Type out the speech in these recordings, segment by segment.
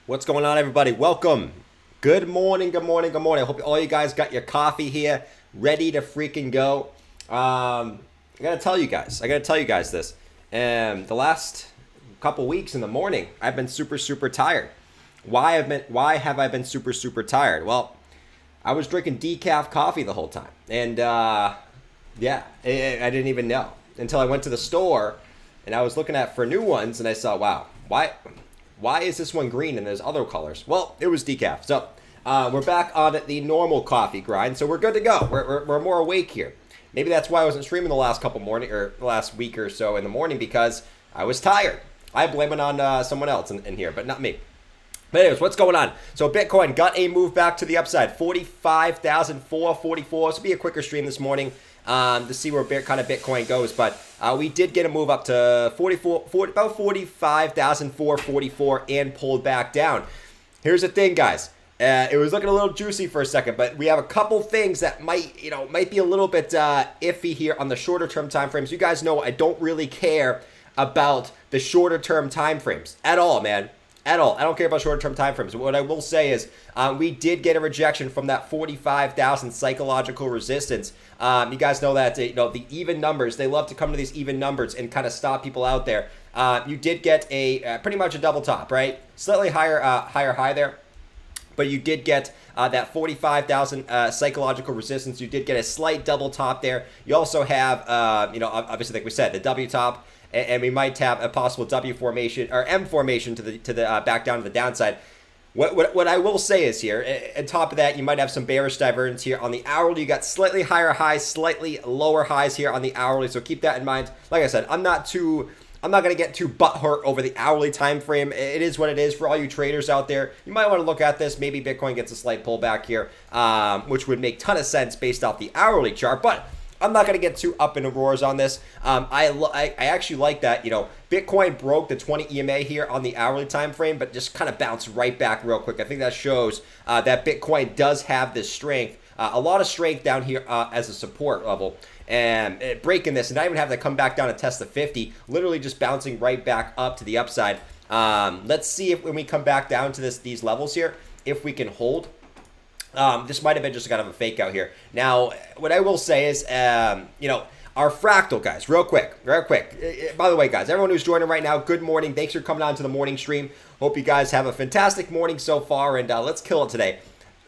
What's going on, everybody? Welcome. Good morning, good morning, good morning. I hope all you guys got your coffee here, ready to freaking go. I gotta tell you guys this. The last couple weeks in the morning, I've been super tired. Why have I been super tired? Well, I was drinking decaf coffee the whole time, and yeah, I didn't even know until I went to the store and I was looking for new ones, and I saw, wow, why is this one green and there's other colors? Well, it was decaf. So we're back on the normal coffee grind, so we're good to go. We're more awake here. Maybe that's why I wasn't streaming the last last week or so in the morning, because I was tired. I blame it on someone else in here, but not me. But anyways, what's going on? So Bitcoin got a move back to the upside, 45,444. This will be a quicker stream this morning to see where kind of Bitcoin goes. But we did get a move up to about 45,444 and pulled back down. Here's the thing, guys. It was looking a little juicy for a second, but we have a couple things that might be a little bit iffy here on the shorter term time frames. You guys know I don't really care about the shorter term time frames at all, man. At all. I don't care about short-term time frames. What I will say is we did get a rejection from that 45,000 psychological resistance. You guys know that the even numbers, they love to come to these even numbers and kind of stop people out there. You did get a pretty much a double top, right? Slightly higher high there. But you did get that 45,000 psychological resistance. You did get a slight double top there. You also have, obviously, like we said, the W top. And we might have a possible W formation or M formation to the back down to the downside. What I will say is here, on top of that, you might have some bearish divergence here on the hourly. You got slightly higher highs, slightly lower highs here on the hourly. So keep that in mind. Like I said, I'm not going to get too butthurt over the hourly time frame. It is what it is for all you traders out there. You might want to look at this. Maybe Bitcoin gets a slight pullback here, which would make a ton of sense based off the hourly chart. But I'm not going to get too up in the roars on this. I actually like that, Bitcoin broke the 20 EMA here on the hourly time frame, but just kind of bounced right back real quick. I think that shows that Bitcoin does have this strength, a lot of strength down here as a support level. And breaking this, and not even have to come back down and test the 50, literally just bouncing right back up to the upside. Let's see if when we come back down to these levels here, if we can hold. This might have been just kind of a fake out here. Now, what I will say is, our fractal, guys, real quick. By the way, guys, everyone who's joining right now, good morning. Thanks for coming on to the morning stream. Hope you guys have a fantastic morning so far, and let's kill it today.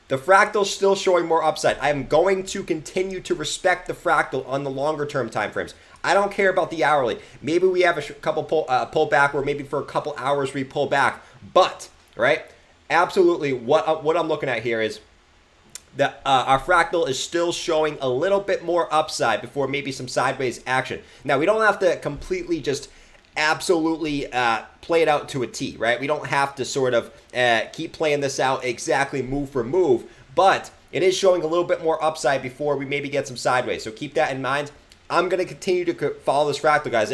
The fractal's still showing more upside. I am going to continue to respect the fractal on the longer term time frames. I don't care about the hourly. Maybe we have a couple pull back, or maybe for a couple hours we pull back. But, right, absolutely what I'm looking at here is that our fractal is still showing a little bit more upside before maybe some sideways action. Now, we don't have to completely just absolutely play it out to a T, right? We don't have to sort of keep playing this out exactly move for move, but it is showing a little bit more upside before we maybe get some sideways. So keep that in mind. I'm going to continue to follow this fractal, guys.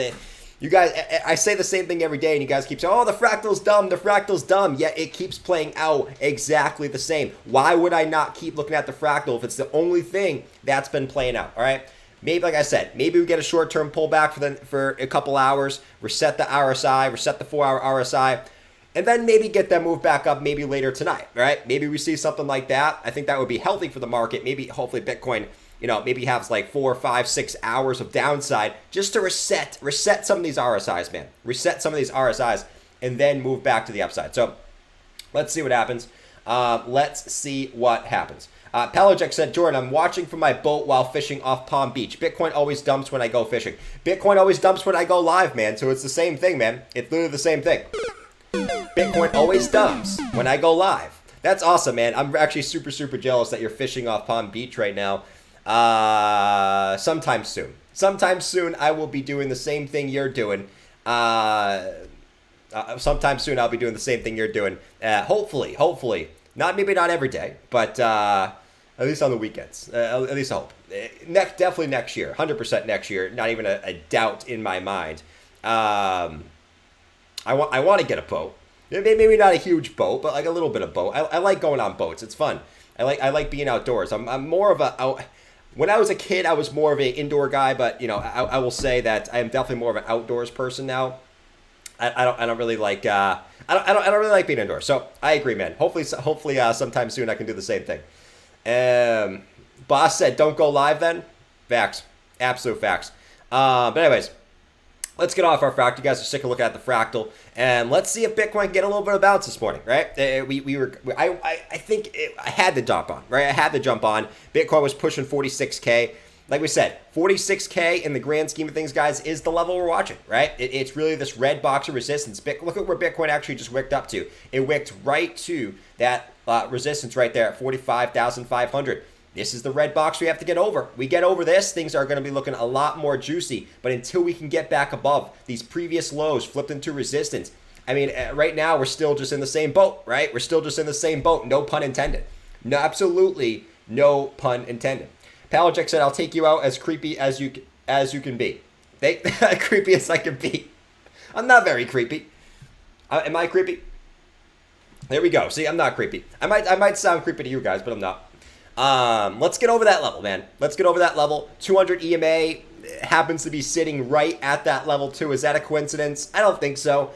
You guys, I say the same thing every day, and you guys keep saying, oh, the fractal's dumb, yet it keeps playing out exactly the same. Why would I not keep looking at the fractal if it's the only thing that's been playing out, all right? Maybe, like I said, maybe we get a short-term pullback for a couple hours, reset the RSI, reset the 4-hour RSI, and then maybe get that move back up maybe later tonight, all right? Maybe we see something like that. I think that would be healthy for the market. Maybe, hopefully, Bitcoin maybe have like 4, 5, 6 hours of downside just to reset some of these RSIs, man. Reset some of these RSIs and then move back to the upside. So let's see what happens. Pelajek said, Jordan, I'm watching from my boat while fishing off Palm Beach. Bitcoin always dumps when I go fishing. Bitcoin always dumps when I go live, man. So it's the same thing, man. It's literally the same thing. Bitcoin always dumps when I go live. That's awesome, man. I'm actually super jealous that you're fishing off Palm Beach right now. Sometime soon I will be doing the same thing you're doing. Sometime soon I'll be doing the same thing you're doing. Hopefully, maybe not every day, but at least on the weekends. At least I hope. Definitely next year, 100% next year. Not even a doubt in my mind. I want to get a boat. Maybe not a huge boat, but like a little bit of boat. I like going on boats. It's fun. I like being outdoors. I'm more of a when I was a kid, I was more of an indoor guy, but I will say that I am definitely more of an outdoors person now. I don't really like I don't really like being indoors. So I agree, man. Hopefully sometime soon I can do the same thing. Boss said don't go live then. Facts, absolute facts. But anyways, let's get off our fractal. You guys are sick of looking at the fractal, and let's see if Bitcoin can get a little bit of bounce this morning, right? I think I had to jump on, right? I had to jump on. Bitcoin was pushing 46K. Like we said, 46K in the grand scheme of things, guys, is the level we're watching, right? It's really this red box of resistance. Look at where Bitcoin actually just wicked up to. It wicked right to that resistance right there at 45,500. This is the red box we have to get over. We get over this, things are going to be looking a lot more juicy. But until we can get back above these previous lows flipped into resistance, I mean, right now we're still just in the same boat, right? We're still just in the same boat. No pun intended. No, absolutely no pun intended. Palajek said, I'll take you out as creepy as you can be. Creepy as I can be. I'm not very creepy. Am I creepy? There we go. See, I'm not creepy. I might sound creepy to you guys, but I'm not. Let's get over that level, man. Let's get over that level. 200 EMA happens to be sitting right at that level too. Is that a coincidence? I don't think so.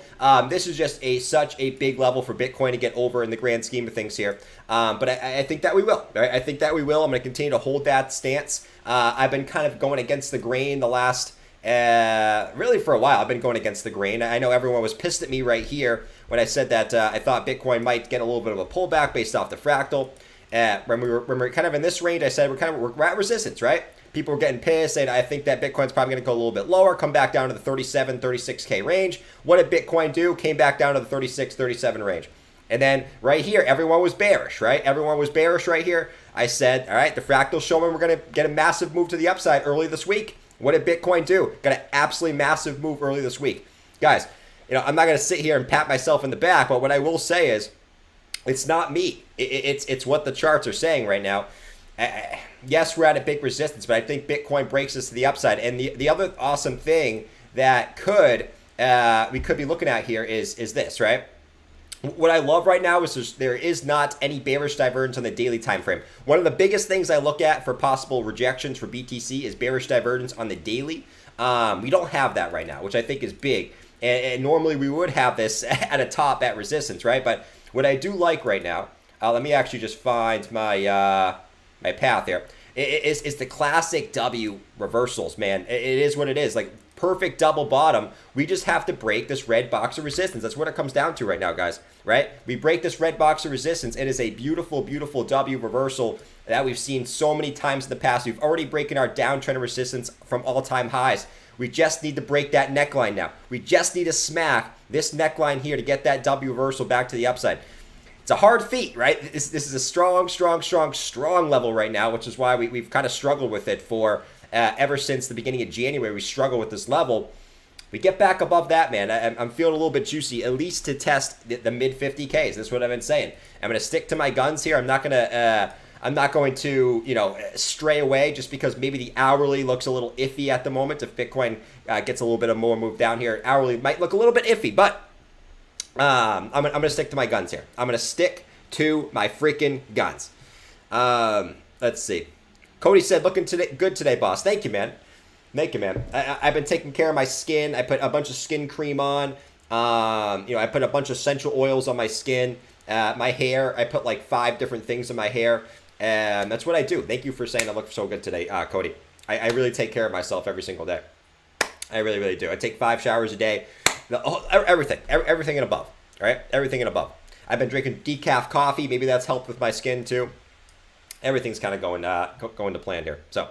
This is just such a big level for Bitcoin to get over in the grand scheme of things here. But I think that we will. Right? I think that we will. I'm going to continue to hold that stance. I've been kind of going against the grain the last, really for a while. I've been going against the grain. I know everyone was pissed at me right here when I said that I thought Bitcoin might get a little bit of a pullback based off the fractal. When we were kind of in this range, I said we're at resistance, right? People were getting pissed, saying I think that Bitcoin's probably going to go a little bit lower, come back down to the 37, 36K range. What did Bitcoin do? Came back down to the 36, 37 range. And then right here, everyone was bearish, right? Everyone was bearish right here. I said, all right, the fractal's showing we're going to get a massive move to the upside early this week. What did Bitcoin do? Got an absolutely massive move early this week. Guys, I'm not going to sit here and pat myself in the back, but what I will say is, it's not me. It's what the charts are saying right now. Yes, we're at a big resistance, but I think Bitcoin breaks us to the upside. And the other awesome thing that we could be looking at here is this, right? What I love right now is there is not any bearish divergence on the daily time frame. One of the biggest things I look at for possible rejections for BTC is bearish divergence on the daily. We don't have that right now, which I think is big. And normally we would have this at a top at resistance, right? But what I do like right now, let me actually just find my my path here, is the classic W reversals, man. It is what it is, like perfect double bottom. We just have to break this red box of resistance. That's what it comes down to right now, guys, right? We break this red box of resistance. It is a beautiful, beautiful W reversal that we've seen so many times in the past. We've already broken our downtrend resistance from all-time highs. We just need to break that neckline now. We just need to smack this neckline here to get that W reversal back to the upside. It's a hard feat, right? This is a strong level right now, which is why we've kind of struggled with it for ever since the beginning of January. We struggle with this level. We get back above that, man. I'm feeling a little bit juicy, at least to test the mid 50Ks. That's what I've been saying. I'm going to stick to my guns here. I'm not going to, stray away just because maybe the hourly looks a little iffy at the moment. If Bitcoin gets a little bit of more move down here, hourly might look a little bit iffy, but I'm going to stick to my guns here. I'm going to stick to my freaking guns. Let's see. Cody said, looking good today, boss. Thank you, man. I've been taking care of my skin. I put a bunch of skin cream on. I put a bunch of essential oils on my skin. My hair, I put like 5 different things in my hair. And that's what I do. Thank you for saying I look so good today, Cody. I really take care of myself every single day. I really, really do. I take 5 showers a day. Everything and above, right? Everything and above. I've been drinking decaf coffee. Maybe that's helped with my skin too. Everything's kind of going to plan here. So,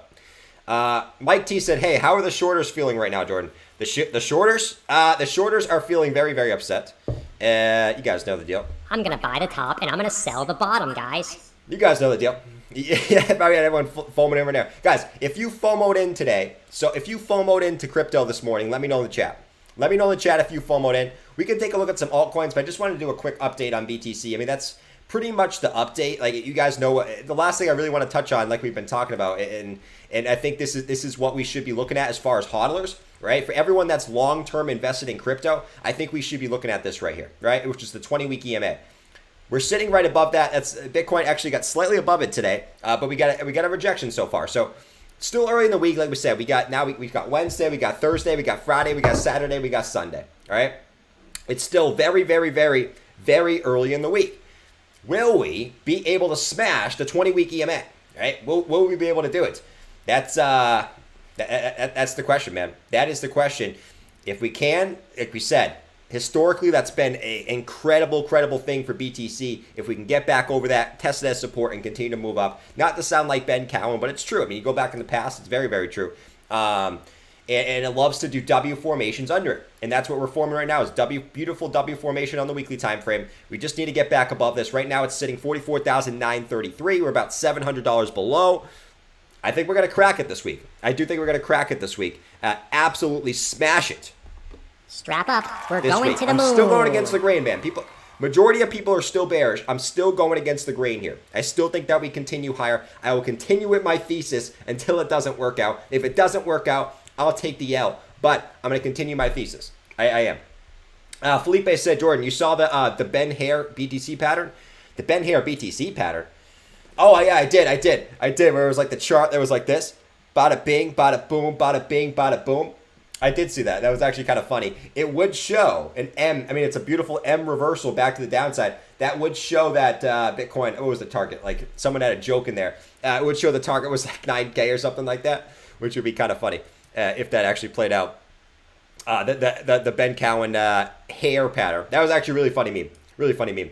Mike T said, "Hey, how are the shorters feeling right now, Jordan?" The shorters are feeling very, very upset. You guys know the deal. I'm gonna buy the top and I'm gonna sell the bottom, guys. You guys know the deal. Yeah, probably had everyone foaming in right now. Guys, if you FOMO'd in today, so if you FOMO'd into crypto this morning, let me know in the chat. Let me know in the chat if you FOMO'd in. We can take a look at some altcoins, but I just wanted to do a quick update on BTC. I mean, that's pretty much the update. Like, you guys know, the last thing I really want to touch on, like we've been talking about, and I think this is what we should be looking at as far as hodlers, right? For everyone that's long-term invested in crypto, I think we should be looking at this right here, right? Which is the 20-week EMA. We're sitting right above that. That's Bitcoin actually got slightly above it today, but we got a rejection so far. So still early in the week, like we said, we've got Wednesday, we got Thursday, we got Friday, we got Saturday, we got Sunday. All right. It's still very, very, very, very early in the week. Will we be able to smash the 20-week EMA? Right? Will we be able to do it? That's the question, man. That is the question. If we can, like we said, historically, that's been an incredible thing for BTC. If we can get back over that, test that support, and continue to move up. Not to sound like Ben Cowan, but it's true. I mean, you go back in the past, it's very, very true. And it loves to do W formations under it. And that's what we're forming right now is beautiful W formation on the weekly time frame. We just need to get back above this. Right now, it's sitting 44,933. We're about $700 below. I think we're going to crack it this week. I do think we're going to crack it this week. Absolutely smash it. Strap up. We're going to the moon. I'm still going against the grain, man. Majority of people are still bearish. I'm still going against the grain here. I still think that we continue higher. I will continue with my thesis until it doesn't work out. If it doesn't work out, I'll take the L. But I'm going to continue my thesis. I am. Felipe said, Jordan, you saw the Ben Hare BTC pattern? The Ben Hare BTC pattern? Oh, yeah, I did. Where it was like the chart that was like this. Bada bing, bada boom, bada bing, bada boom. I did see that. That was actually kind of funny. It would show an M. I mean, it's a beautiful M reversal back to the downside. That would show that Bitcoin, what was the target? Like someone had a joke in there. It would show the target was like 9K or something like that, which would be kind of funny if that actually played out. The Ben Cowan hair pattern. That was actually really funny meme. Really funny meme.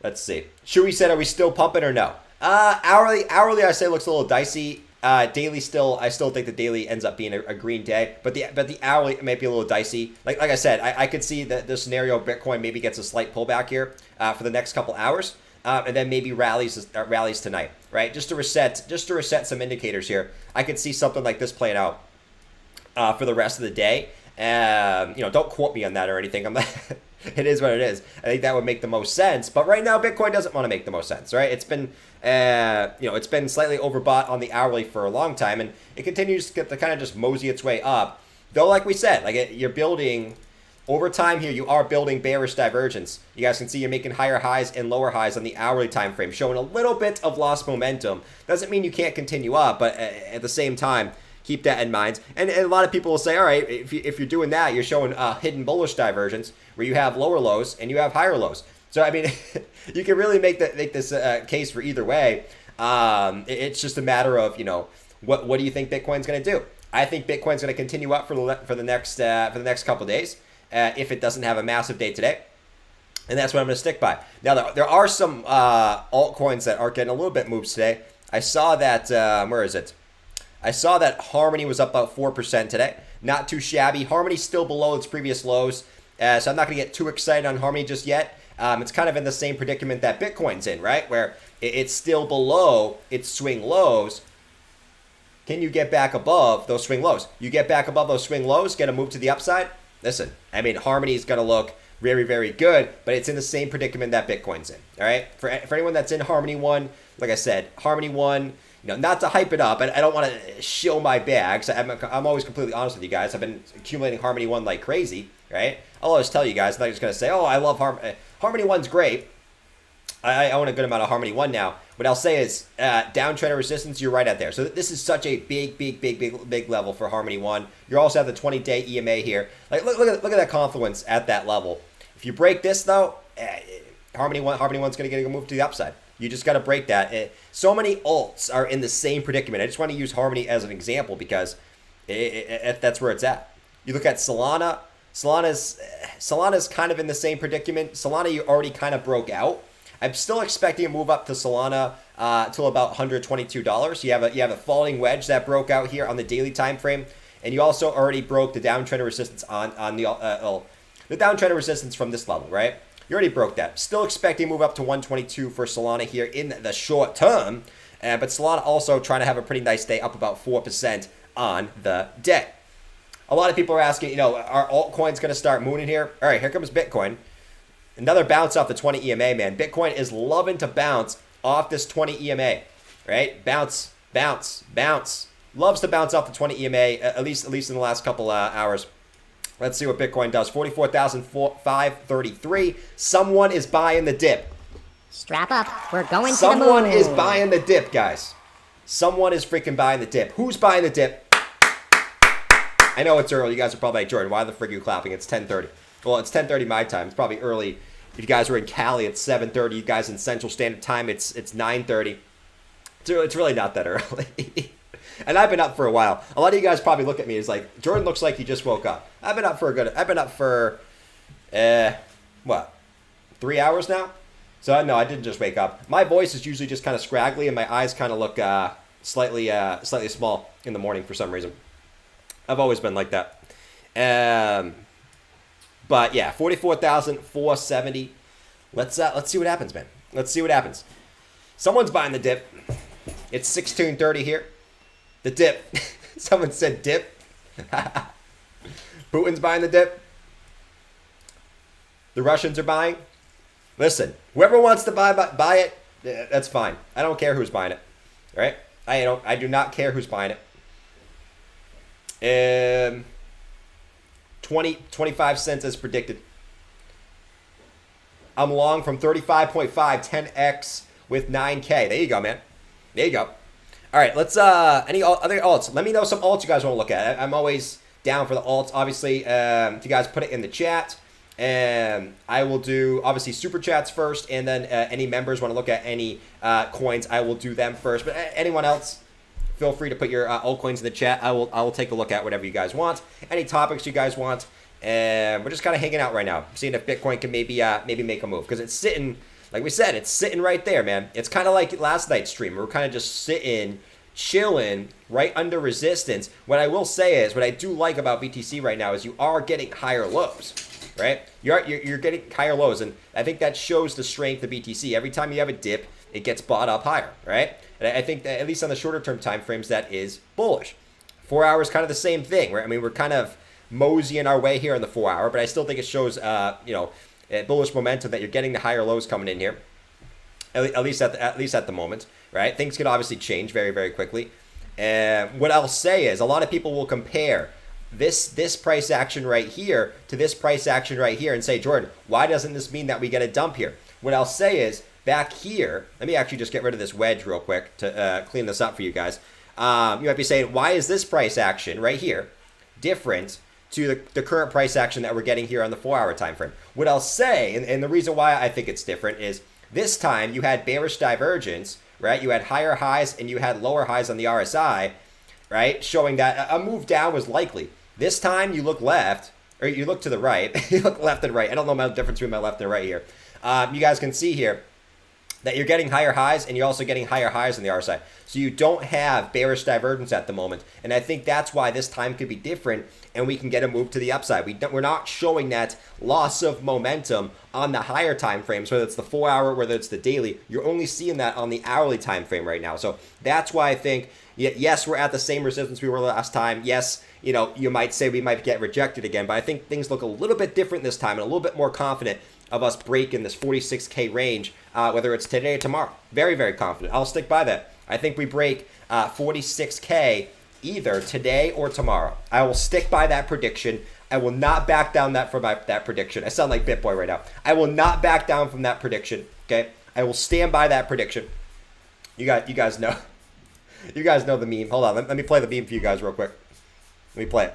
Let's see. Shui said, are we still pumping or no? Hourly, I say looks a little dicey. Daily I still think the daily ends up being a green day, but the hourly might be a little dicey. Like I said, I could see that the scenario Bitcoin maybe gets a slight pullback here for the next couple hours, and then maybe rallies tonight, right? Just to reset some indicators here. I could see something like this playing out for the rest of the day. Don't quote me on that or anything. It is what it is. I think that would make the most sense. But right now, Bitcoin doesn't want to make the most sense, right? It's been, it's been slightly overbought on the hourly for a long time, and it continues to kind of just mosey its way up. Though, like we said, you're building over time here. You are building bearish divergence. You guys can see you're making higher highs and lower highs on the hourly time frame, showing a little bit of lost momentum. Doesn't mean you can't continue up, but at the same time, keep that in mind. And a lot of people will say, all right, if you're doing that, you're showing hidden bullish divergence where you have lower lows and you have higher lows. So, I mean, you can really make this case for either way. It's just a matter of, what do you think Bitcoin's going to do? I think Bitcoin's going to continue up for the next couple of days if it doesn't have a massive day today. And that's what I'm going to stick by. Now, there are some altcoins that are getting a little bit moves today. I saw that, where is it? I saw that Harmony was up about 4% today. Not too shabby. Harmony's still below its previous lows. So I'm not going to get too excited on Harmony just yet. It's kind of in the same predicament that Bitcoin's in, right? Where it's still below its swing lows. Can you get back above those swing lows? You get back above those swing lows, get a move to the upside? Listen, I mean, Harmony's going to look very, very good, but it's in the same predicament that Bitcoin's in, all right? For anyone that's in Harmony 1, like I said, Harmony 1, not to hype it up, I don't want to shill my bags. I'm always completely honest with you guys. I've been accumulating Harmony 1 like crazy, right? I'll always tell you guys. I'm not just going to say, oh, I love Harmony 1's great. I own a good amount of Harmony 1 now. What I'll say is downtrend and resistance, you're right out there. So this is such a big level for Harmony 1. You also have the 20-day EMA here. Like look at that confluence at that level. If you break this, though, Harmony 1's going to get a move to the upside. You just got to break that. So many alts are in the same predicament. I just want to use Harmony as an example because that's where it's at. You look at Solana. Solana's kind of in the same predicament. Solana, you already kind of broke out. I'm still expecting a move up to Solana till about $122. You have a falling wedge that broke out here on the daily time frame, and you also already broke the downtrend resistance on the downtrend resistance from this level, right? You already broke that. Still expecting a move up to 122 for Solana here in the short term. But Solana also trying to have a pretty nice day, up about 4% on the day. A lot of people are asking, are altcoins going to start mooning here? All right, here comes Bitcoin. Another bounce off the 20 EMA, man. Bitcoin is loving to bounce off this 20 EMA, right? Bounce. Loves to bounce off the 20 EMA, at least in the last couple hours. Let's see what Bitcoin does. 44,533. Someone is buying the dip. Strap up. We're going to the moon. Someone is buying the dip, guys. Someone is freaking buying the dip. Who's buying the dip? I know it's early. You guys are probably like, Jordan, why the frig are you clapping? It's 10:30. Well, it's 10:30 my time. It's probably early. If you guys were in Cali, it's 7:30. You guys in Central Standard Time, it's 9:30. So it's really not that early. And I've been up for a while. A lot of you guys probably look at me as like, Jordan looks like he just woke up. I've been up for 3 hours now? So no, I didn't just wake up. My voice is usually just kind of scraggly and my eyes kind of look slightly small in the morning for some reason. I've always been like that. But yeah, 44,470. Let's see what happens, man. Let's see what happens. Someone's buying the dip. It's 16:30 here. The dip. Someone said dip. Putin's buying the dip. The Russians are buying. Listen, whoever wants to buy it. That's fine. I don't care who's buying it. All right? I do not care who's buying it. 25 cents as predicted. I'm long from 35.5, 10x with 9K. There you go, man. There you go. All right, let's any other alts. Let me know some alts you guys want to look at. I'm always down for the alts. Obviously, if you guys put it in the chat, I will do obviously super chats first, and then any members want to look at any coins, I will do them first. But anyone else, feel free to put your altcoins in the chat. I will take a look at whatever you guys want. Any topics you guys want. And we're just kind of hanging out right now, seeing if Bitcoin can maybe make a move, because it's sitting, like we said, it's sitting right there, man. It's kind of like last night's stream. We're kind of just sitting, chilling right under resistance. What I will say is, what I do like about BTC right now is you are getting higher lows, right? You're getting higher lows, and I think that shows the strength of BTC. Every time you have a dip, it gets bought up higher, right? And I think that at least on the shorter term time frames, that is bullish. 4 hours, kind of the same thing, right? I mean, we're kind of moseying our way here in the 4 hour, but I still think it shows, bullish momentum that you're getting the higher lows coming in here, at least at the moment, right? Things can obviously change very, very quickly. And what I'll say is, a lot of people will compare this price action right here to this price action right here and say, Jordan, why doesn't this mean that we get a dump here? What I'll say is, back here, let me actually just get rid of this wedge real quick to clean this up for you guys. You might be saying, why is this price action right here different to the current price action that we're getting here on the 4 hour time frame? What I'll say, and the reason why I think it's different, is this time you had bearish divergence, right? You had higher highs and you had lower highs on the RSI, right? Showing that a move down was likely. This time you look left, or you look to the right. You look left and right. I don't know the difference between my left and right here. You guys can see here that you're getting higher highs and you're also getting higher highs on the RSI. So you don't have bearish divergence at the moment. And I think that's why this time could be different and we can get a move to the upside. We're not showing that loss of momentum on the higher time frames, whether it's the 4 hour, whether it's the daily. You're only seeing that on the hourly time frame right now. So that's why I think, yes, we're at the same resistance we were last time. Yes, you might say we might get rejected again, but I think things look a little bit different this time and a little bit more confident of us breaking this 46K range, whether it's today or tomorrow. Very, very confident. I'll stick by that. I think we break 46K either today or tomorrow. I will stick by that prediction. I will not back down from that prediction. I sound like BitBoy right now. I will not back down from that prediction. Okay, I will stand by that prediction. You guys know. You guys know the meme. Hold on. Let me play the meme for you guys real quick. Let me play it.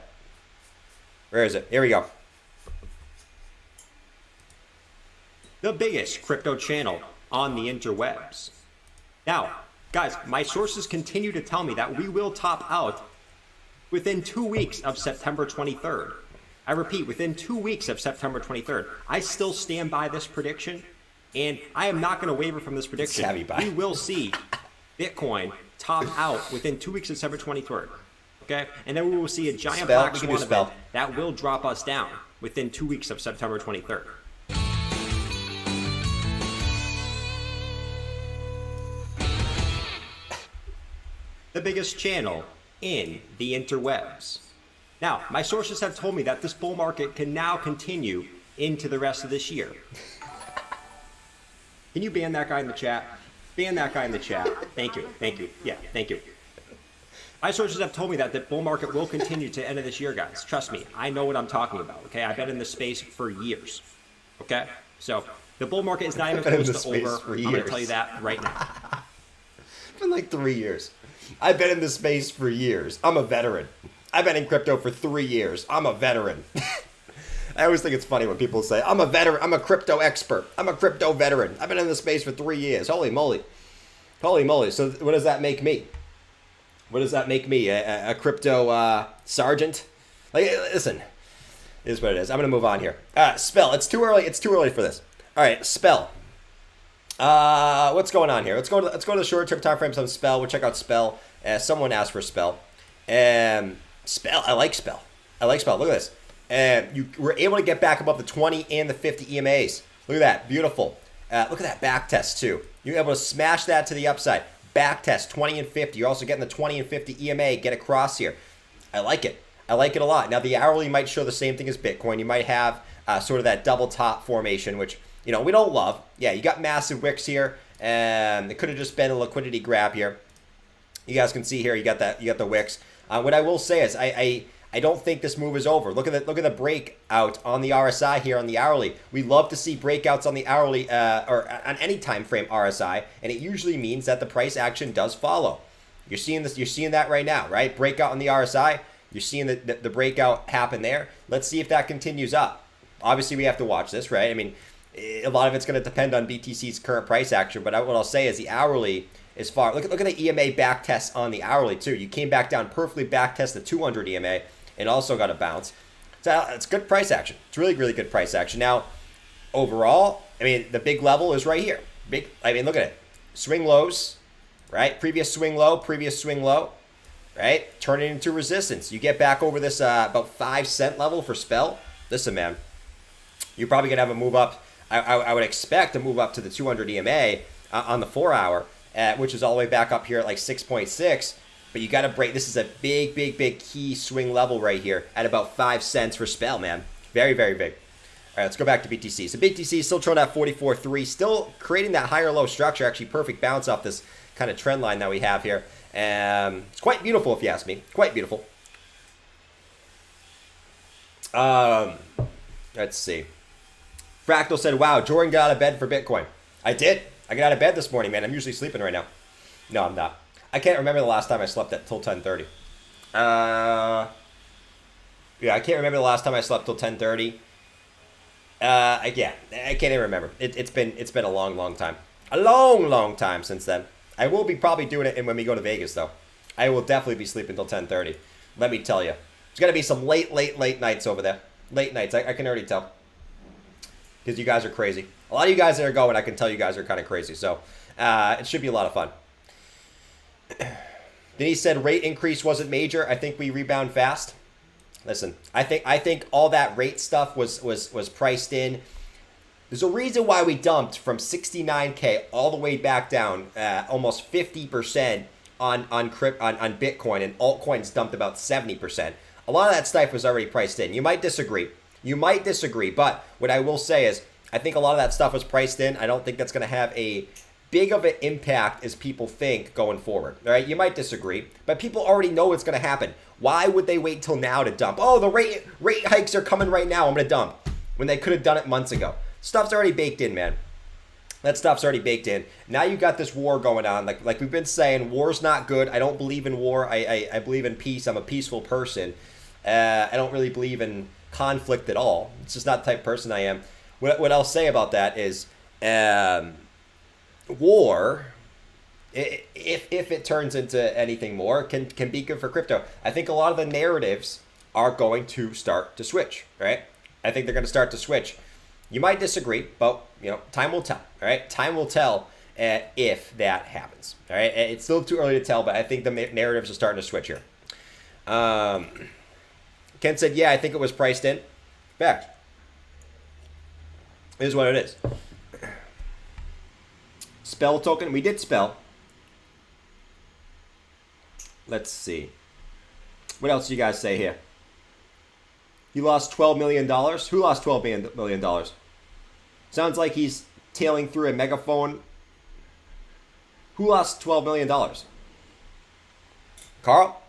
Where is it? Here we go. The biggest crypto channel on the interwebs. Now, guys, my sources continue to tell me that we will top out within 2 weeks of September 23rd. I repeat, within 2 weeks of September 23rd. I still stand by this prediction, and I am not going to waver from this prediction. We will see Bitcoin top out within 2 weeks of September 23rd. Okay? And then we will see a giant black swan event that will drop us down within 2 weeks of September 23rd. The biggest channel in the interwebs. Now, my sources have told me that this bull market can now continue into the rest of this year. Can you ban that guy in the chat? Ban that guy in the chat. Thank you. Thank you. Yeah, thank you. My sources have told me that the bull market will continue to the end of this year, guys. Trust me, I know what I'm talking about, okay? I've been in this space for years, okay? So, the bull market is not even close to over. I'm going to tell you that right now. It's been like 3 years. I've been in this space for years. I'm a veteran. I've been in crypto for 3 years. I'm a veteran. I always think it's funny when people say, I'm a veteran, I'm a crypto expert, I'm a crypto veteran. I've been in this space for 3 years. Holy moly. Holy moly. So what does that make me? What does that make me? A crypto sergeant? Like, listen, it is what it is. I'm going to move on here. Spell. It's too early. It's too early for this. All right, spell. What's going on here? Let's go to the short-term time frames on spell. We'll check out spell. Someone asked for spell. Spell. I like spell. I like spell. Look at this. You were able to get back above the 20 and the 50 EMAs. Look at that. Beautiful. Look at that back test, too. You're able to smash that to the upside. Back test, 20 and 50. You're also getting the 20 and 50 EMA. Get across here. I like it. I like it a lot. Now, the hourly might show the same thing as Bitcoin. You might have sort of that double top formation, which, you know, we don't love. Yeah, you got massive wicks here. It could have just been a liquidity grab here. You guys can see here, you got the wicks. What I will say is I don't think this move is over. Look at the breakout on the RSI here on the hourly. We love to see breakouts on the hourly or on any time frame RSI, and it usually means that the price action does follow. You're seeing this. You're seeing that right now, right? Breakout on the RSI. You're seeing the breakout happen there. Let's see if that continues up. Obviously, we have to watch this, right? I mean, a lot of it's going to depend on BTC's current price action, but what I'll say is the hourly is far. Look at the EMA back test on the hourly too. You came back down, perfectly back test the 200 EMA. And also got a bounce. So it's good price action. It's really, really good price action. Now, overall, I mean, the big level is right here. I mean, look at it. Swing lows, right? Previous swing low, right? Turn it into resistance. You get back over this about 5 cent level for spell. Listen, man, you're probably going to have a move up. I would expect a move up to the 200 EMA on the 4 hour, which is all the way back up here at like 6.6. But you got to break. This is a big, big, big key swing level right here at about 5 cents for spell, man. Very, very big. All right, let's go back to BTC. So BTC is still trading at 44.3, still creating that higher low structure. Actually, perfect bounce off this kind of trend line that we have here. It's quite beautiful, if you ask me. Quite beautiful. Let's see. Fractal said, "Wow, Jordan got out of bed for Bitcoin." I did. I got out of bed this morning, man. I'm usually sleeping right now. No, I'm not. I can't remember the last time I slept till 10:30. Yeah, I can't remember the last time I slept till 10:30. Yeah, I can't even remember. It's been a long, long time. A long, long time since then. I will be probably doing it when we go to Vegas, though. I will definitely be sleeping till 10:30. Let me tell you. There's going to be some late nights over there. Late nights. I can already tell. Because you guys are crazy. A lot of you guys that are going, I can tell you guys are kind of crazy. So it should be a lot of fun. Denise said rate increase wasn't major. I think we rebound fast. Listen, I think all that rate stuff was priced in. There's a reason why we dumped from 69K all the way back down, almost 50% on Bitcoin, and altcoins dumped about 70%. A lot of that stuff was already priced in. You might disagree, but what I will say is I think a lot of that stuff was priced in. I don't think that's going to have a big of an impact as people think going forward. All right, you might disagree, but people already know what's going to happen. Why would they wait till now to dump? Oh, the rate hikes are coming right now. I'm going to dump when they could have done it months ago. Stuff's already baked in, man. That stuff's already baked in. Now you got this war going on. Like we've been saying, war's not good. I don't believe in war. I believe in peace. I'm a peaceful person. I don't really believe in conflict at all. It's just not the type of person I am. What I'll say about that is war, if it turns into anything more, can be good for crypto. I think a lot of the narratives are going to start to switch, right? I think they're going to start to switch. You might disagree, but time will tell. All right, time will tell if that happens. All right, it's still too early to tell, but I think the narratives are starting to switch here. Ken said, "Yeah, I think it was priced in." Fact. It is what it is. Spell token. We did spell. Let's see. What else do you guys say here? You lost $12 million. Who lost $12 million? Sounds like he's tailing through a megaphone. Who lost $12 million? Carl?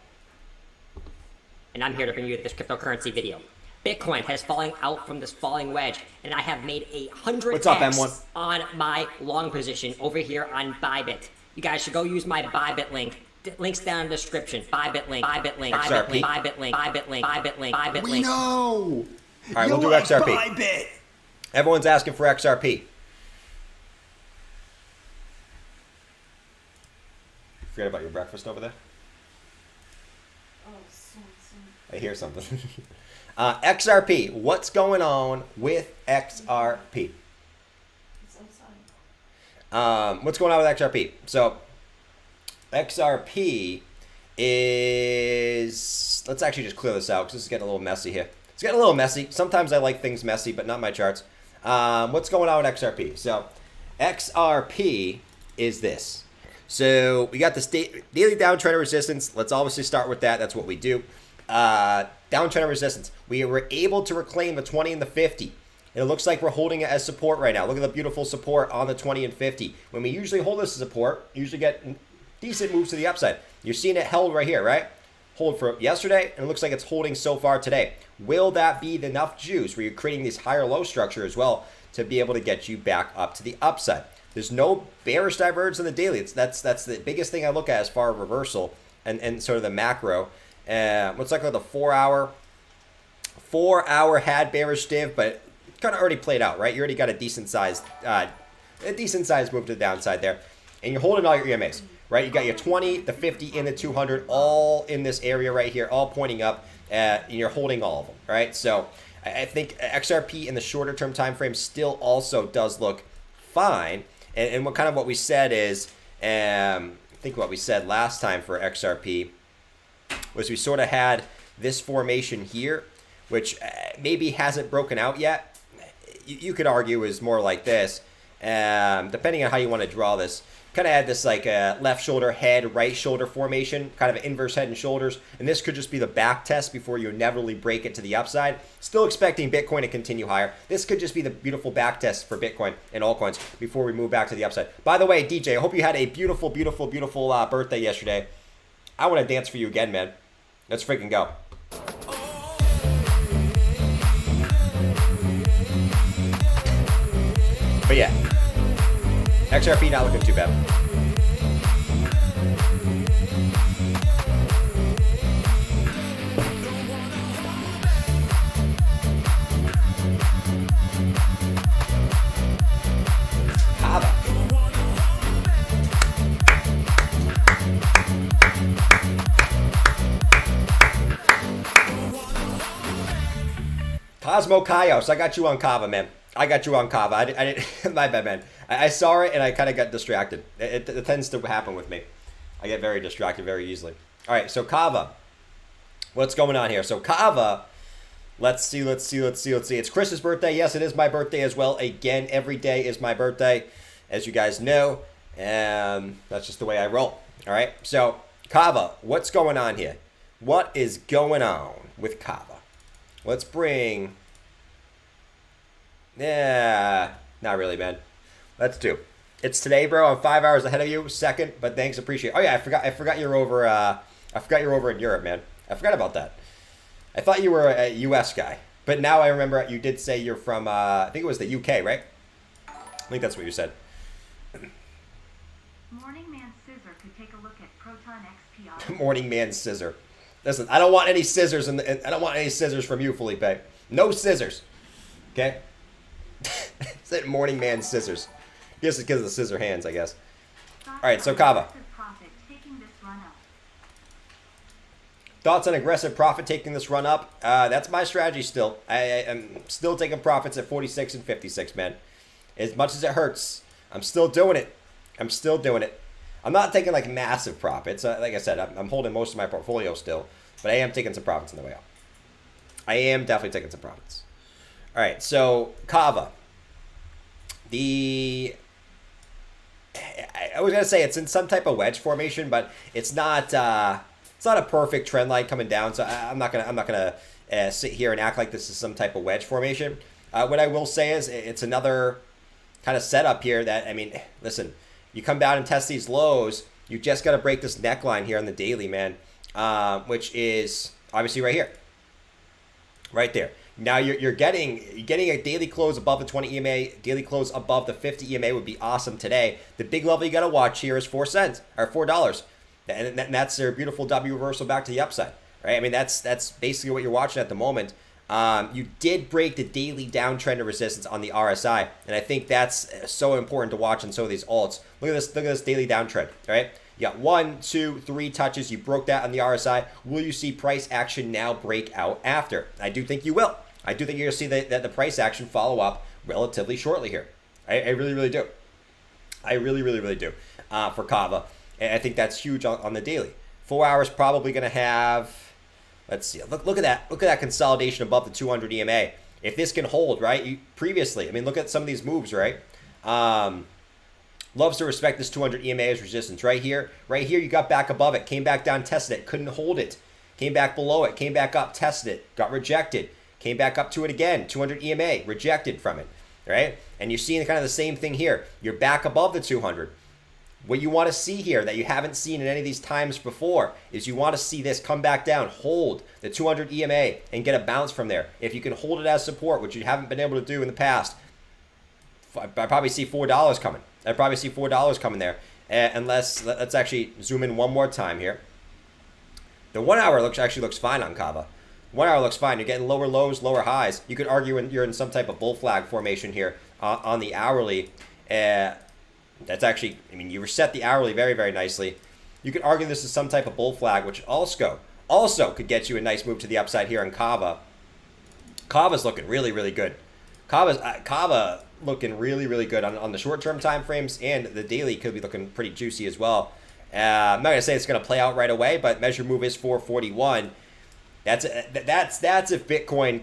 And I'm here to bring you this cryptocurrency video. Bitcoin has fallen out from this falling wedge, and I have made 100x What's up, M1? on my long position over here on Bybit. You guys should go use my Bybit link. Links down in the description. Bybit link, Bybit link, Bybit link, Bybit link, Bybit link, Bybit link, Bybit link, Bybit link. We know. All right, we'll do XRP. Bybit. Everyone's asking for XRP. Forget about your breakfast over there. I hear something. XRP. What's going on with XRP? What's going on with XRP? So, XRP is... Let's actually just clear this out because this is getting a little messy here. It's getting a little messy. Sometimes I like things messy, but not my charts. What's going on with XRP? So, XRP is this. So, we got the daily downtrend resistance. Let's obviously start with that. That's what we do. Downtrend resistance. We were able to reclaim the 20 and the 50. It looks like we're holding it as support right now. Look at the beautiful support on the 20 and 50. When we usually hold this as support, usually get decent moves to the upside. You're seeing it held right here, right? Hold for yesterday, and it looks like it's holding so far today. Will that be enough juice where you're creating this higher low structure as well to be able to get you back up to the upside? There's no bearish divergence in the daily. That's the biggest thing I look at as far as reversal and sort of the macro. Let's look at the 4 hour. 4 hour had bearish div, but kind of already played out, right? You already got a decent sized move to the downside there, and you're holding all your EMAs, right? You got your 20, the 50, and the 200 all in this area right here, all pointing up, and you're holding all of them, right? So I think XRP in the shorter term time frame still also does look fine, and what we said is, I think what we said last time for XRP was we sort of had this formation here, which maybe hasn't broken out yet. You could argue is more like this, depending on how you want to draw this. Kind of had this like left shoulder head, right shoulder formation, kind of an inverse head and shoulders, and this could just be the back test before you inevitably break it to the upside. Still expecting Bitcoin to continue higher. This could just be the beautiful back test for Bitcoin and altcoins before we move back to the upside. By the way, DJ, I hope you had a beautiful, beautiful, beautiful birthday yesterday. I want to dance for you again, man. Let's freaking go. But yeah, XRP not looking too bad. Kava. Cosmo Kaios, I got you on Kava, man. I got you on Kava. I didn't. My bad, man. I saw it and I kind of got distracted. It tends to happen with me. I get very distracted very easily. All right, so Kava. What's going on here? So Kava. Let's see. It's Chris's birthday. Yes, it is my birthday as well. Again, every day is my birthday, as you guys know, and that's just the way I roll. All right. So Kava, what's going on here? What is going on with Kava? Let's bring. Yeah, not really, man. Let's do. It's today, bro. I'm 5 hours ahead of you. Second, but thanks, appreciate it. Oh yeah, I forgot you're over. I forgot you're over in Europe, man. I forgot about that. I thought you were a U.S. guy, but now I remember you did say you're from. I think it was the U.K., right? I think that's what you said. Morning Man Scissor could take a look at Proton XP. Morning Man Scissor. Listen, I don't want any scissors, I don't want any scissors from you, Felipe. No scissors. Okay. Said Morning Man Scissors. Just because of the scissor hands, I guess. All right, so Kava. Thoughts on aggressive profit taking this run up? That's my strategy still. I am still taking profits at 46 and 56, man. As much as it hurts, I'm still doing it. I'm not taking like massive profits. Like I said, I'm holding most of my portfolio still, but I am taking some profits on the way out. I am definitely taking some profits. All right, so Kava. I was gonna say it's in some type of wedge formation, but it's not. It's not a perfect trend line coming down. So I'm not gonna sit here and act like this is some type of wedge formation. What I will say is it's another kind of setup here. That I mean, listen, you come down and test these lows. You just got to break this neckline here on the daily, man, which is obviously right here, right there. Now you're getting a daily close above the 20 EMA, daily close above the 50 EMA would be awesome today. The big level you got to watch here is $4, and that's their beautiful W reversal back to the upside, right? I mean that's basically what you're watching at the moment. You did break the daily downtrend of resistance on the RSI, and I think that's so important to watch in some of these alts. Look at this daily downtrend, all right? You got 1, 2, 3 touches. You broke that on the RSI. Will you see price action now break out after? I do think you will. I do think you're going to see that the price action follow up relatively shortly here. I really, really do. I really, really, really do for Kava. And I think that's huge on the daily. 4 hours probably going to have, let's see, look at that. Look at that consolidation above the 200 EMA. If this can hold, right, previously, I mean, look at some of these moves, right? Loves to respect this 200 EMA as resistance. Right here, you got back above it, came back down, tested it, couldn't hold it. Came back below it, came back up, tested it, got rejected. Came back up to it again, 200 EMA, rejected from it, right? And you're seeing kind of the same thing here. You're back above the 200. What you want to see here that you haven't seen in any of these times before is you want to see this come back down, hold the 200 EMA, and get a bounce from there. If you can hold it as support, which you haven't been able to do in the past, I probably see $4 coming. I probably see $4 coming there. Unless, let's actually zoom in one more time here. The 1 hour actually looks fine on Kava. 1 hour looks fine. You're getting lower lows, lower highs. You could argue you're in some type of bull flag formation here on the hourly. That's actually, I mean, you reset the hourly very, very nicely. You could argue this is some type of bull flag, which also could get you a nice move to the upside here on Kava. Kava's looking really, really good. Kava looking really, really good on the short-term time frames, and the daily could be looking pretty juicy as well. I'm not going to say it's going to play out right away, but measure move is 441. That's if Bitcoin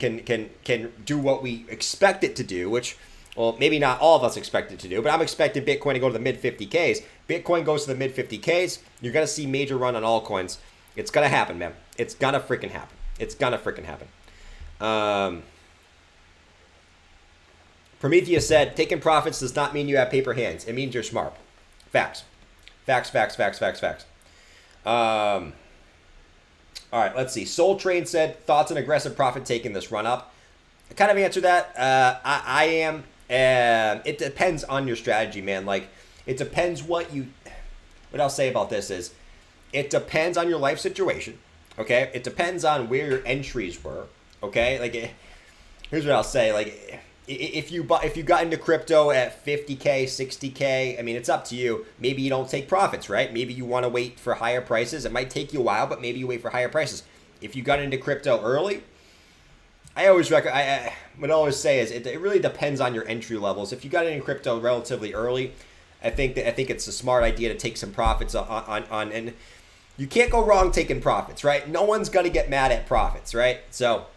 can do what we expect it to do, which, well, maybe not all of us expect it to do, but I'm expecting Bitcoin to go to the mid 50Ks. Bitcoin goes to the mid 50Ks, you're going to see major run on altcoins. It's going to happen, man. It's going to freaking happen. It's going to freaking happen. Prometheus said, taking profits does not mean you have paper hands. It means you're smart. Facts. Facts. All right, let's see. Soul Train said, thoughts on aggressive profit taking this run up? I kind of answered that. I am. It depends on your strategy, man. Like, it depends what I'll say about this is, it depends on your life situation, okay? It depends on where your entries were, okay? Like, here's what I'll say. Like, if you got into crypto at 50K, 60K, I mean, it's up to you. Maybe you don't take profits, right? Maybe you want to wait for higher prices. It might take you a while, but maybe you wait for higher prices. If you got into crypto early, I would always say is it really depends on your entry levels. If you got into crypto relatively early, I think it's a smart idea to take some profits on and you can't go wrong taking profits, right? No one's gonna get mad at profits, right? So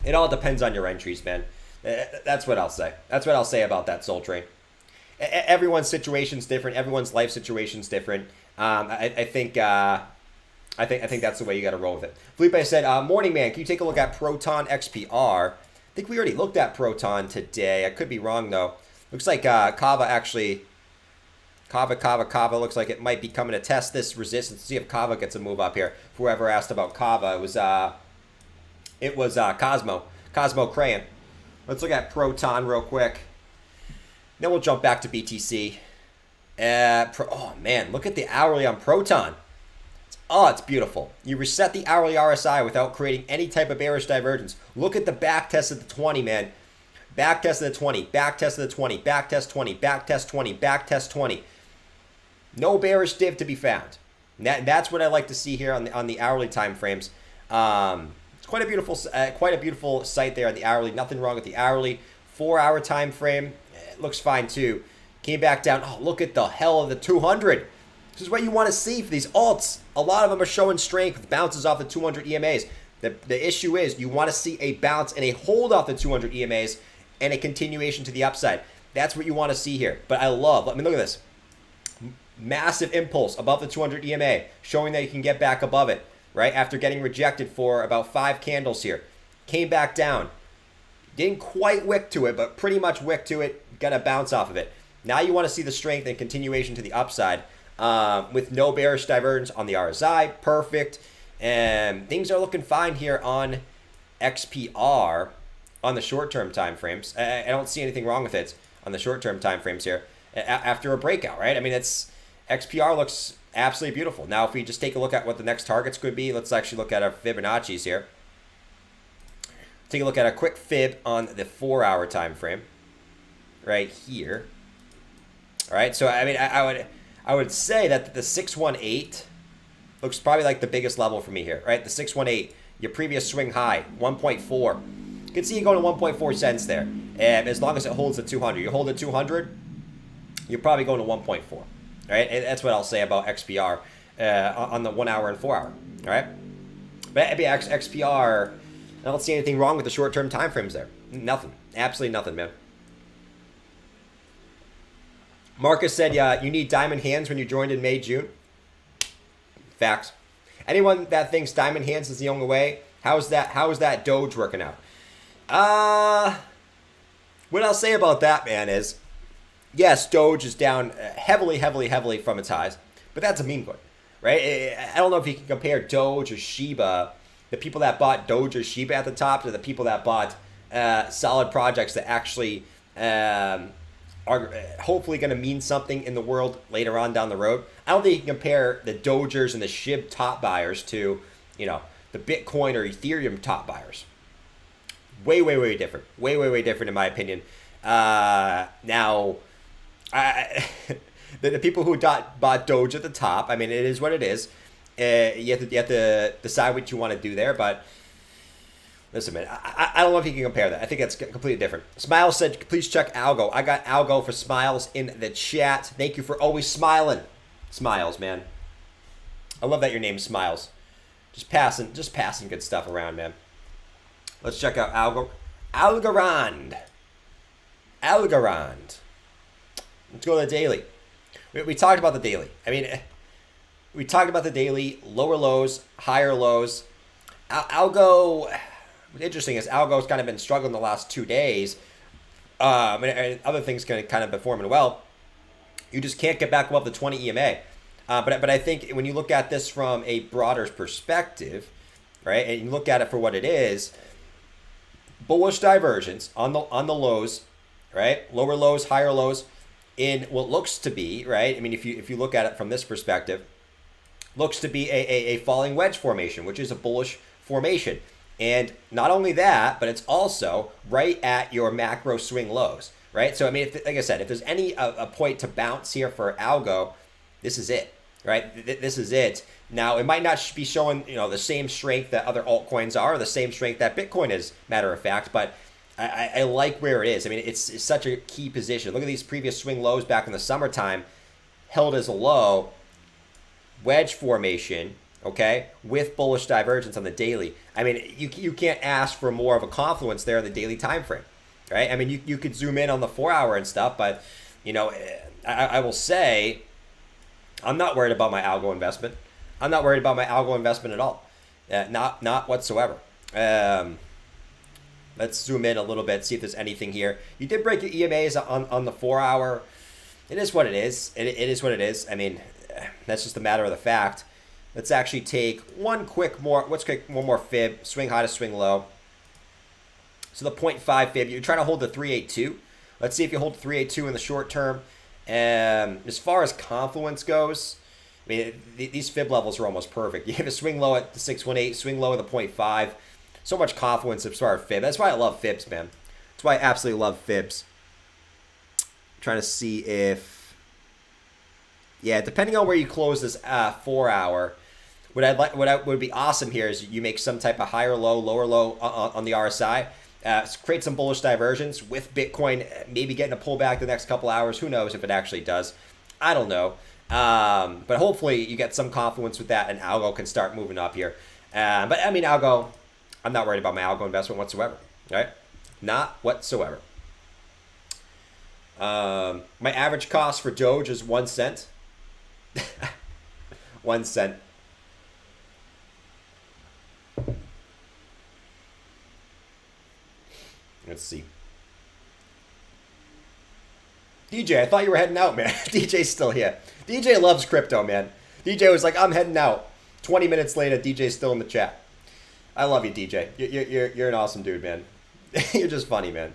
it all depends on your entries, man. That's what I'll say. That's what I'll say about that, Soul Train. Everyone's situation's different. Everyone's life situation's different. I think that's the way you got to roll with it. Felipe said, morning, man. Can you take a look at Proton XPR? I think we already looked at Proton today. I could be wrong, though. Looks like Kava actually... Kava looks like it might be coming to test this resistance. Let's see if Kava gets a move up here. Whoever asked about Kava, it was Cosmo Crayon. Let's look at Proton real quick. Then we'll jump back to BTC. Oh, man. Look at the hourly on Proton. It's beautiful. You reset the hourly RSI without creating any type of bearish divergence. Look at the back test of the 20, man. Back test of the 20. Back test of the 20. Back test 20. Back test 20. Back test 20. No bearish div to be found. That's what I like to see here on the hourly time frames. It's quite a beautiful sight there on the hourly. Nothing wrong with the hourly. 4 hour time frame, it looks fine too. Came back down. Oh, look at the hell of the 200. This is what you want to see for these alts. A lot of them are showing strength with bounces off the 200 EMAs. The issue is you want to see a bounce and a hold off the 200 EMAs and a continuation to the upside. That's what you want to see here. But look at this. Massive impulse above the 200 EMA, showing that you can get back above it. Right after getting rejected for about 5 candles here. Came back down. Didn't quite wick to it, but pretty much wick to it. Got a bounce off of it. Now you want to see the strength and continuation to the upside with no bearish divergence on the RSI. Perfect. And things are looking fine here on XPR on the short-term time frames. I don't see anything wrong with it on the short-term time frames here after a breakout, right? I mean, XPR looks absolutely beautiful. Now, if we just take a look at what the next targets could be, let's actually look at our Fibonacci's here. Take a look at a quick fib on the 4-hour time frame, right here. All right, so I mean, I would say that the 618 looks probably like the biggest level for me here, right? The 618, your previous swing high, 1.4. You can see you going to 1.4 cents there, and as long as it holds at 200, you hold at 200, you're probably going to 1.4, right? And that's what I'll say about XPR on the 1 hour and 4 hour, all right? But XPR, I don't see anything wrong with the short-term time frames there. Nothing, absolutely nothing, man. Marcus said, yeah, you need diamond hands when you joined in May, June. Facts. Anyone that thinks diamond hands is the only way, how is that Doge working out? What I'll say about that, man, is yes, Doge is down heavily from its highs, but that's a meme coin, right? I don't know if you can compare Doge or Shiba, the people that bought Doge or Shiba at the top, to the people that bought solid projects that actually are hopefully going to mean something in the world later on down the road. I don't think you can compare the Dogers and the SHIB top buyers to, you know, the Bitcoin or Ethereum top buyers. Way different. Way different in my opinion. Now, the people who bought Doge at the top, I mean, it is what it is. You have to decide what you want to do there, but listen, man, I don't know if you can compare that. I think that's completely different. Smiles said, please check Algo. I got Algo for Smiles in the chat. Thank you for always smiling. Smiles, man. I love that your name's Smiles. Just passing good stuff around, man. Let's check out Algorand. Let's go to the daily. We talked about the daily. I mean, we talked about the daily, lower lows, higher lows. Algo, what's interesting is Algo's kind of been struggling the last 2 days. And other things kind of performing well. You just can't get back above the 20 EMA. But I think when you look at this from a broader perspective, right, and you look at it for what it is, bullish divergence on the lows, right, lower lows, higher lows, in what looks to be, right, I mean, if you look at it from this perspective, looks to be a falling wedge formation, which is a bullish formation. And not only that, but it's also right at your macro swing lows, right? So, I mean, like I said, if there's any a point to bounce here for Algo, this is it, right? This is it. Now, it might not be showing, you know, the same strength that other altcoins are, or the same strength that Bitcoin is, matter of fact, but I like where it is. I mean, it's such a key position. Look at these previous swing lows back in the summertime, held as a low, wedge formation, okay, with bullish divergence on the daily. I mean, you can't ask for more of a confluence there in the daily time frame, right? I mean, you could zoom in on the 4 hour and stuff, but, you know, I will say I'm not worried about my Algo investment. I'm not worried about my Algo investment at all. Not whatsoever. Let's zoom in a little bit, see if there's anything here. You did break your EMAs on the 4 hour. It is what it is. It is what it is. I mean, that's just a matter of the fact. Let's actually take one more fib, swing high to swing low. So the 0.5 fib, you're trying to hold the 382. Let's see if you hold the 382 in the short term. As far as confluence goes, I mean, these fib levels are almost perfect. You have a swing low at the 618, swing low at the 0.5. So much confluence as far as fib. That's why I love fibs, man. That's why I absolutely love fibs. I'm trying to see if, yeah, depending on where you close this 4 hour, what would be awesome here is you make some type of higher low, lower low on the RSI. Create some bullish divergence with Bitcoin maybe getting a pullback the next couple hours. Who knows if it actually does? I don't know. But hopefully you get some confluence with that and Algo can start moving up here. But I mean, Algo, I'm not worried about my Algo investment whatsoever, right? Not whatsoever. My average cost for Doge is 1 cent. 1 cent. Let's see. DJ, I thought you were heading out, man. DJ's still here. DJ loves crypto, man. DJ was like, I'm heading out. 20 minutes later, DJ's still in the chat. I love you, DJ. You're an awesome dude, man. You're just funny, man.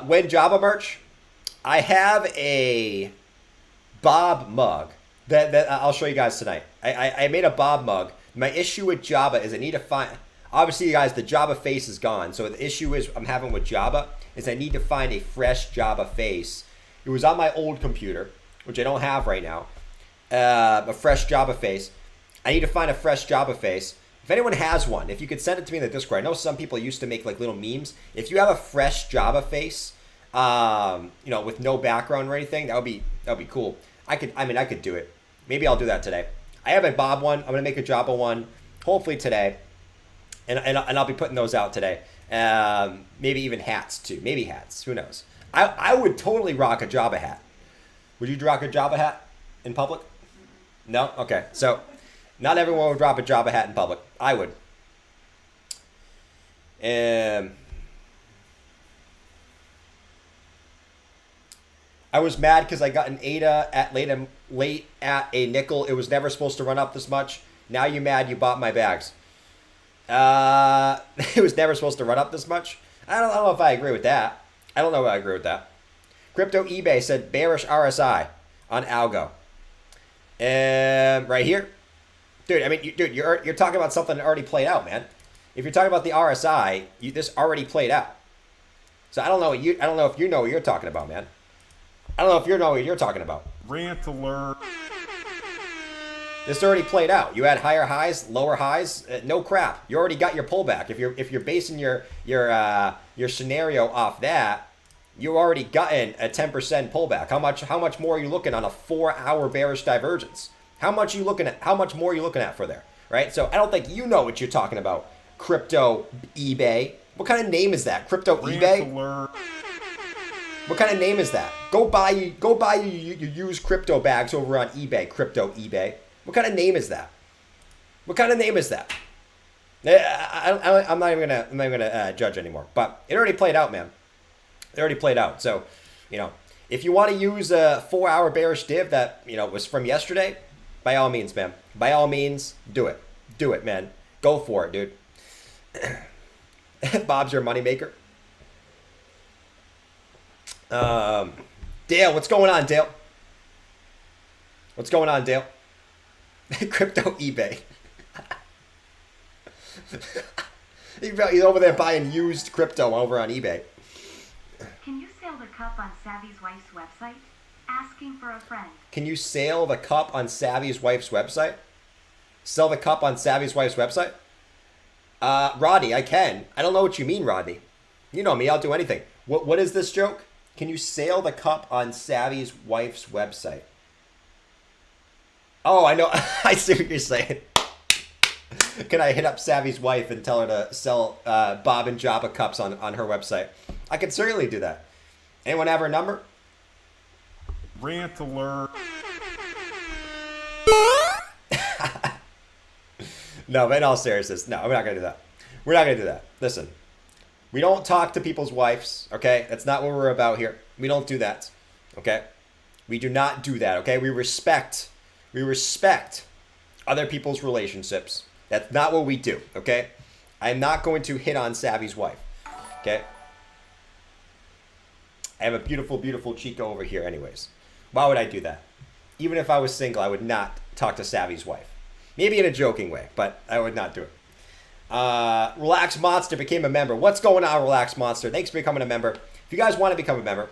When Java merch, I have a Bob mug that I'll show you guys tonight. I made a Bob mug. My issue with Java is I need to find... Obviously, you guys, the Java face is gone. So the issue is I'm having with Java is I need to find a fresh Java face. It was on my old computer, which I don't have right now. A fresh Java face. I need to find a fresh Java face. If anyone has one, if you could send it to me in the Discord. I know some people used to make like little memes. If you have a fresh Java face, with no background or anything, that would be cool. I could do it. Maybe I'll do that today. I have a Bob one. I'm gonna make a Java one, hopefully today, and I'll be putting those out today. Maybe even hats too. Maybe hats. Who knows? I would totally rock a Java hat. Would you rock a Java hat in public? No? Okay. So not everyone would drop a Java hat in public. I would. I was mad because I got an ADA at late at a nickel. It was never supposed to run up this much. Now you're mad you bought my bags. It was never supposed to run up this much. I don't know if I agree with that. I don't know if I agree with that. Crypto eBay said bearish RSI on algo. Right here. Dude, I mean, you're talking about something that already played out, man. If you're talking about the RSI, this already played out. So I don't know if you know what you're talking about, man. I don't know if you know what you're talking about. Rant alert. This already played out. You had higher highs, lower highs. No crap. You already got your pullback. If you're basing your scenario off that, you already gotten a 10% pullback. How much more are you looking on a 4-hour bearish divergence? How much more are you looking at for there? Right? So I don't think you know what you're talking about. Crypto eBay. What kind of name is that? Crypto eBay? Alert. What kind of name is that? Go buy your used crypto bags over on eBay. Crypto eBay. What kind of name is that? What kind of name is that? I'm not even gonna judge anymore. But it already played out, man. It already played out. So, if you want to use a 4-hour bearish div that was from yesterday, by all means, man. By all means, do it. Do it, man. Go for it, dude. Bob's your moneymaker. Dale, what's going on, Dale? What's going on, Dale? Crypto eBay. He's over there buying used crypto over on eBay. Can you sail the cup on Savvy's wife's website? Asking for a friend. Can you sail the cup on Savvy's wife's website? Sell the cup on Savvy's wife's website? Rodney, I can. I don't know what you mean, Rodney. You know me, I'll do anything. What is this joke? Can you sail the cup on Savvy's wife's website? Oh, I know. I see what you're saying. Can I hit up Savvy's wife and tell her to sell Bob and Java cups on her website? I can certainly do that. Anyone have her number? Rant alert. No, but in all seriousness, no, we're not going to do that. We're not going to do that. Listen, we don't talk to people's wives, okay? That's not what we're about here. We don't do that, okay? We do not do that, okay? We respect other people's relationships. That's not what we do, okay? I'm not going to hit on Savvy's wife, okay? I have a beautiful, beautiful Chica over here anyways. Why would I do that? Even if I was single, I would not talk to Savvy's wife. Maybe in a joking way, but I would not do it. Relax Monster became a member. What's going on, Relax Monster? Thanks for becoming a member. If you guys want to become a member,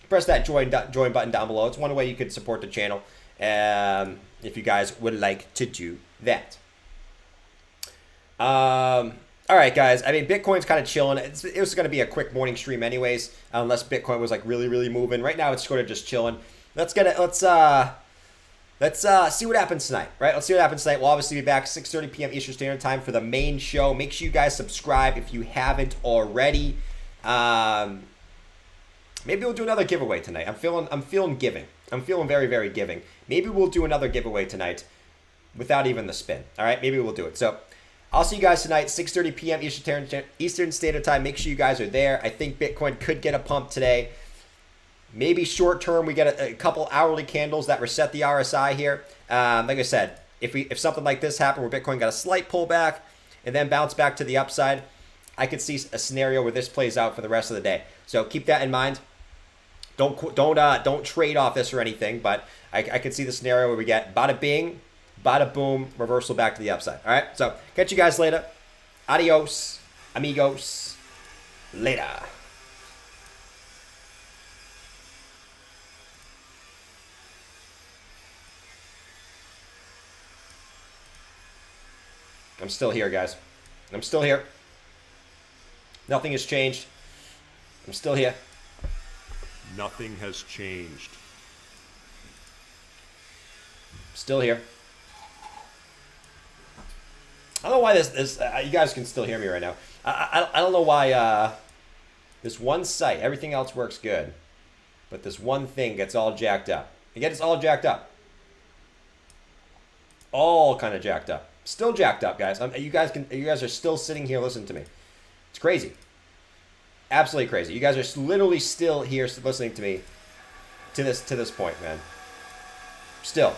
press that join button down below. It's one way you could support the channel. If you guys would like to do that. All right, guys. I mean, Bitcoin's kind of chilling. It was going to be a quick morning stream anyways, unless Bitcoin was like really, really moving. Right now, it's sort of just chilling. Let's see what happens tonight, right? Let's see what happens tonight. We'll obviously be back 6:30 p.m. Eastern Standard Time for the main show. Make sure you guys subscribe if you haven't already. Maybe we'll do another giveaway tonight. I'm feeling giving. I'm feeling very, very giving. Maybe we'll do another giveaway tonight without even the spin. All right, maybe we'll do it. So I'll see you guys tonight, 6:30 p.m. Eastern Standard Time. Make sure you guys are there. I think Bitcoin could get a pump today. Maybe short term, we get a couple hourly candles that reset the RSI here. Like I said, if something like this happened where Bitcoin got a slight pullback and then bounce back to the upside, I could see a scenario where this plays out for the rest of the day. So keep that in mind. Don't trade off this or anything, but I could see the scenario where we get bada bing, bada boom, reversal back to the upside. All right, so catch you guys later. Adios, amigos. Later. I'm still here, guys. I'm still here. Nothing has changed. I'm still here. Nothing has changed. Still here. I don't know why this you guys can still hear me right now. I don't know why this one site, everything else works good, but this one thing gets all jacked up. Again, it's all jacked up. All kind of jacked up. Still jacked up, guys. You guys are still sitting here listening to me. It's crazy. Absolutely crazy. You guys are literally still here listening to me to this point, man. Still.